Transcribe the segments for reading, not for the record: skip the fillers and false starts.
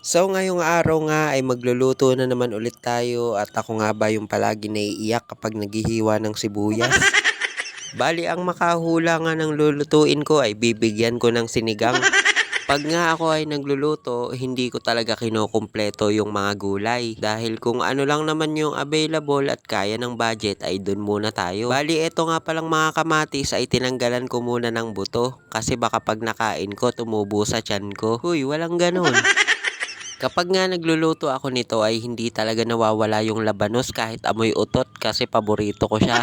So ngayong araw nga ay magluluto na naman ulit tayo at ako nga ba yung palagi naiiyak kapag naghihiwa ng sibuyas? Bali ang makahula nga ng lulutuin ko ay bibigyan ko ng sinigang. Pag nga ako ay nagluluto, hindi ko talaga kinukumpleto yung mga gulay. Dahil kung ano lang naman yung available at kaya ng budget ay dun muna tayo. Bali eto nga palang mga kamatis ay tinanggalan ko muna ng buto. Kasi baka pag nakain ko tumubo sa tiyan ko. Huy, walang ganun. Kapag nga nagluluto ako nito ay hindi talaga nawawala yung labanos kahit amoy utot kasi paborito ko siya.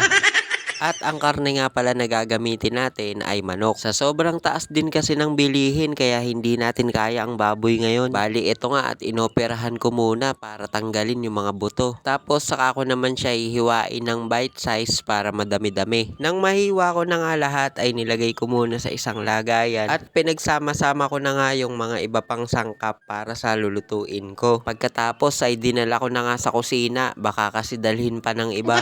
At ang karne nga pala na gagamitin natin ay manok. Sa sobrang taas din kasi ng bilihin kaya hindi natin kaya ang baboy ngayon. Bali ito nga at inoperahan ko muna para tanggalin yung mga buto. Tapos saka ko naman siya hihiwain ng bite size para madami-dami. Nang mahiwa ko na nga lahat ay nilagay ko muna sa isang lagayan. At pinagsama-sama ko na nga yung mga iba pang sangkap para sa lulutuin ko. Pagkatapos ay dinala ko na nga sa kusina. Baka kasi dalhin pa ng iba.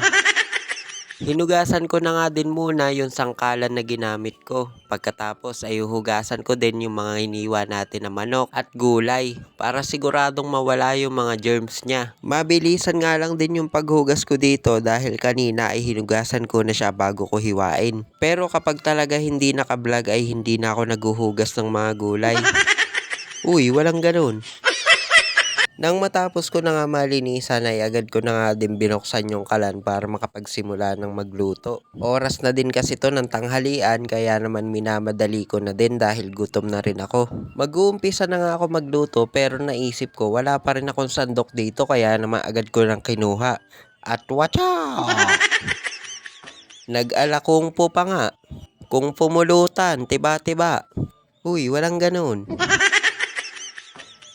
Hinugasan ko na nga din muna yung sangkalan na ginamit ko. Pagkatapos ay hugasan ko din yung mga hiniwa natin na manok at gulay para siguradong mawala yung mga germs niya. Mabilisan nga lang din yung paghugas ko dito dahil kanina ay hinugasan ko na siya bago ko hiwain. Pero kapag talaga hindi nakablog ay hindi na ako naghuhugas ng mga gulay. Uy, walang ganun. Nang matapos ko na nga malinisan ay agad ko na nga din binuksan yung kalan para makapagsimula ng magluto. Oras na din kasi to ng tanghalian kaya naman minamadali ko na din dahil gutom na rin ako. Mag-uumpisa na nga ako magluto pero naisip ko wala pa rin akong sandok dito kaya naman agad ko nang kinuha. At watcha! Nag-alakong po pa nga. Kung pumulutan, tiba-tiba. Uy, walang ganun.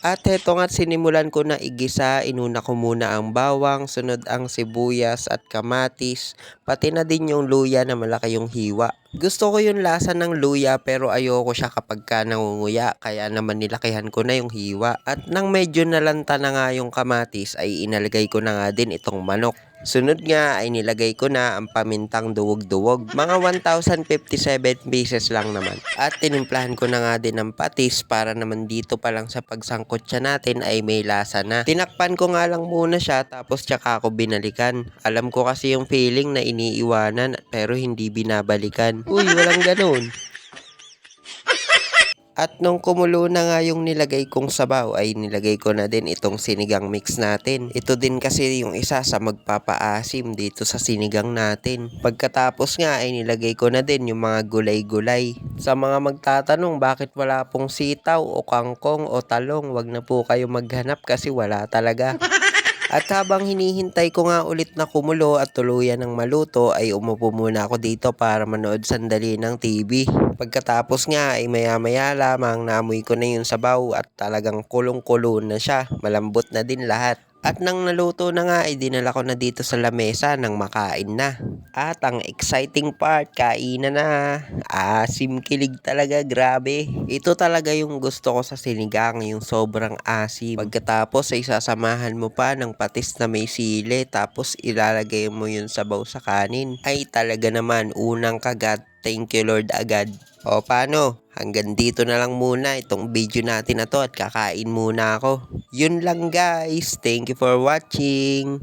At heto nga't sinimulan ko na igisa, inuna ko muna ang bawang, sunod ang sibuyas at kamatis, pati na din yung luya na malaki yung hiwa. Gusto ko yung lasa ng luya pero ayoko siya kapag ka nangunguya, kaya naman nilakihan ko na yung hiwa. At nang medyo nalanta na nga yung kamatis ay inalagay ko na nga din itong manok. Sunod nga ay nilagay ko na ang pamintang duwog-duwog. Mga 1,057 pieces lang naman. At tinimplahan ko na nga din ng patis para naman dito pa lang sa pagsangkot siya natin ay may lasa na. Tinakpan ko nga lang muna siya tapos tsaka ako binalikan. Alam ko kasi yung feeling na iniiwanan pero hindi binabalikan. Uy, walang ganun. At nung kumulo na nga yung nilagay kong sabaw ay nilagay ko na din itong sinigang mix natin. Ito din kasi yung isa sa magpapaasim dito sa sinigang natin. Pagkatapos nga ay nilagay ko na din yung mga gulay-gulay. Sa mga magtatanong bakit wala pong sitaw o kangkong o talong, wag na po kayo maghanap kasi wala talaga. At habang hinihintay ko nga ulit na kumulo at tuluyan ng maluto ay umupo muna ako dito para manood sandali ng TV. Pagkatapos nga ay maya-maya lamang naamoy ko na yung sabaw at talagang kulong-kulo na siya. Malambot na din lahat. At nang naluto na nga ay dinala ko na dito sa lamesa nang makain na. At ang exciting part, kainan na. Asim kilig talaga, grabe. Ito talaga yung gusto ko sa sinigang, yung sobrang asim. Pagkatapos ay sasamahan mo pa ng patis na may sili tapos ilalagay mo yung sabaw sa kanin. Ay talaga naman, unang kagat. Thank you Lord agad. O paano? Hanggang dito na lang muna itong video natin na to at kakain muna ako. Yun lang guys. Thank you for watching.